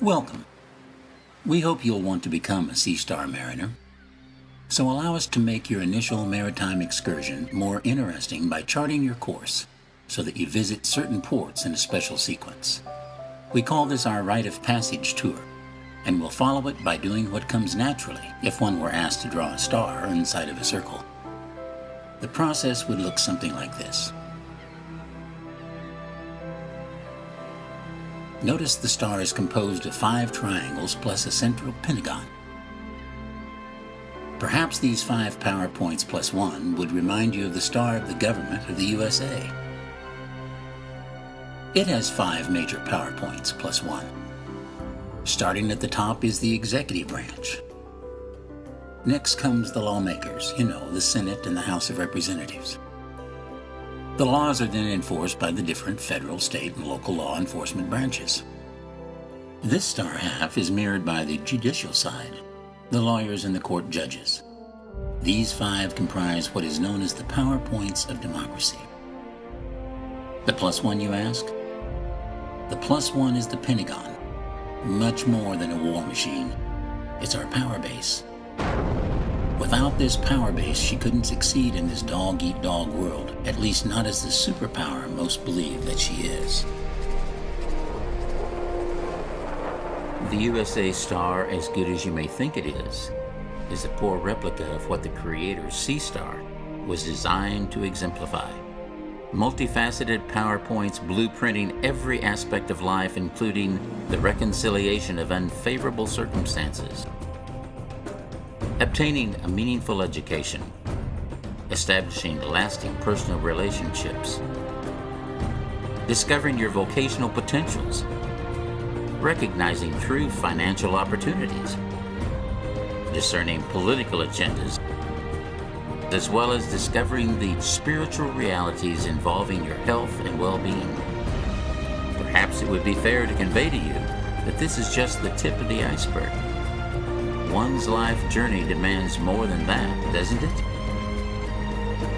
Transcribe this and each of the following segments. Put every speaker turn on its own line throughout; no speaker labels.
Welcome. We hope you'll want to become a Sea Star mariner. So allow us to make your initial maritime excursion more interesting by charting your course so that you visit certain ports in a special sequence. We call this our rite of passage tour, and we'll follow it by doing what comes naturally if one were asked to draw a star inside of a circle. The process would look something like this. Notice the star is composed of 5 triangles plus a central pentagon. Perhaps these 5 power points plus 1 would remind you of the star of the government of the USA. It has 5 major power points plus 1. Starting at the top is the executive branch. Next comes the lawmakers, the Senate and the House of Representatives. The laws are then enforced by the different federal, state, and local law enforcement branches. This star half is mirrored by the judicial side, the lawyers and the court judges. These 5 comprise what is known as the power points of democracy. The plus 1, you ask? The plus 1 is the Pentagon, much more than a war machine. It's our power base. Without this power base, she couldn't succeed in this dog-eat-dog world, at least not as the superpower most believe that she is. The USA star, as good as you may think it is a poor replica of what the Creator's Sea Star was designed to exemplify. Multifaceted PowerPoints blueprinting every aspect of life, including the reconciliation of unfavorable circumstances, obtaining a meaningful education, establishing lasting personal relationships, discovering your vocational potentials, recognizing true financial opportunities, discerning political agendas, as well as discovering the spiritual realities involving your health and well-being. Perhaps it would be fair to convey to you that this is just the tip of the iceberg. One's life journey demands more than that, doesn't it?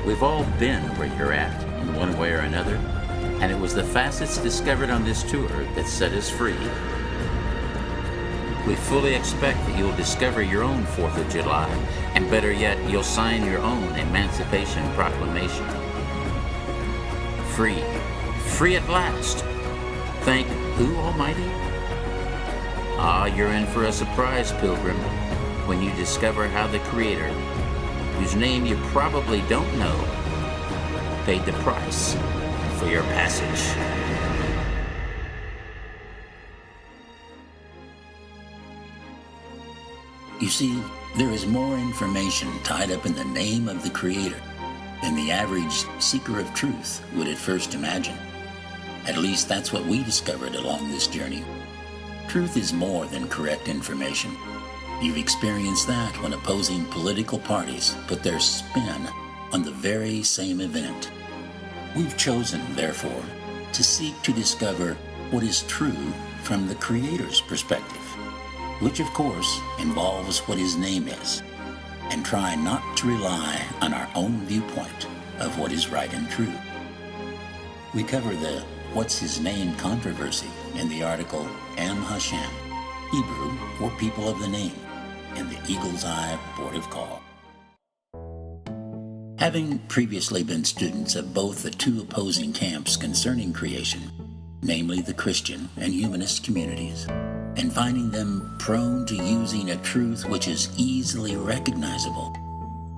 We've all been where you're at in one way or another, and it was the facets discovered on this tour that set us free. We fully expect that you'll discover your own 4th of July, and better yet, you'll sign your own Emancipation Proclamation. Free. Free at last. Thank who, Almighty? You're in for a surprise, Pilgrim, when you discover how the Creator, whose name you probably don't know, paid the price for your passage. You see, there is more information tied up in the name of the Creator than the average seeker of truth would at first imagine. At least that's what we discovered along this journey. Truth is more than correct information. You've experienced that when opposing political parties put their spin on the very same event. We've chosen, therefore, to seek to discover what is true from the Creator's perspective, which of course involves what His name is, and try not to rely on our own viewpoint of what is right and true. We cover the What's His Name controversy in the article Am Hashem, Hebrew for People of the Name, in the Eagle's Eye Board of Call. Having previously been students of both the 2 opposing camps concerning creation, namely the Christian and humanist communities, and finding them prone to using a truth which is easily recognizable,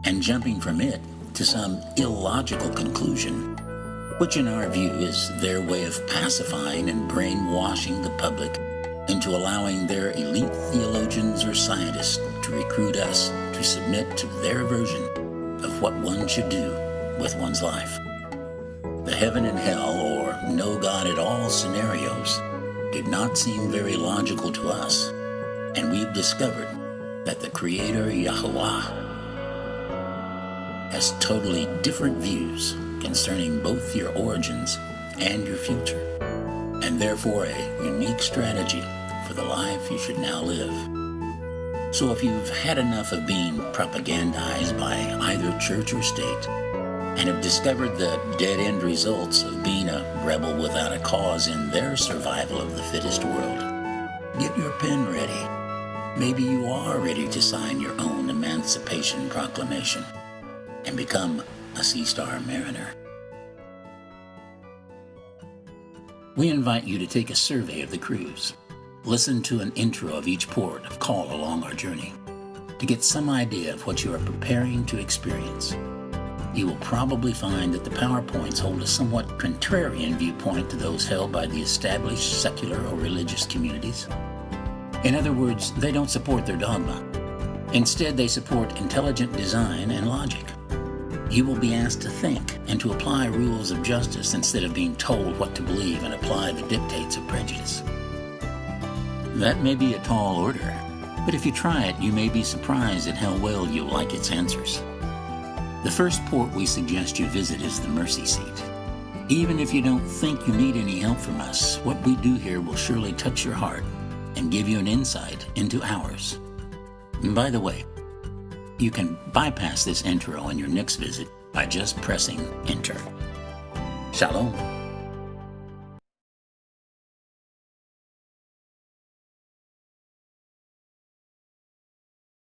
and jumping from it to some illogical conclusion, which in our view is their way of pacifying and brainwashing the public into allowing their elite theologians or scientists to recruit us to submit to their version of what one should do with one's life. The heaven and hell or no God at all scenarios did not seem very logical to us, and we've discovered that the Creator Yahweh has totally different views concerning both your origins and your future, and therefore a unique strategy for the life you should now live. So if you've had enough of being propagandized by either church or state, and have discovered the dead-end results of being a rebel without a cause in their survival of the fittest world, Get your pen ready. Maybe you are ready to sign your own Emancipation Proclamation and become a Sea Star Mariner. We invite you to take a survey of the cruise. Listen to an intro of each port of call along our journey to get some idea of what you are preparing to experience. You will probably find that the PowerPoints hold a somewhat contrarian viewpoint to those held by the established secular or religious communities. In other words, they don't support their dogma. Instead, they support intelligent design and logic. You will be asked to think and to apply rules of justice instead of being told what to believe and apply the dictates of prejudice. That may be a tall order, but if you try it, you may be surprised at how well you'll like its answers. The first port we suggest you visit is the Mercy Seat. Even if you don't think you need any help from us, what we do here will surely touch your heart and give you an insight into ours. And by the way, you can bypass this intro on your next visit by just pressing enter. Shalom.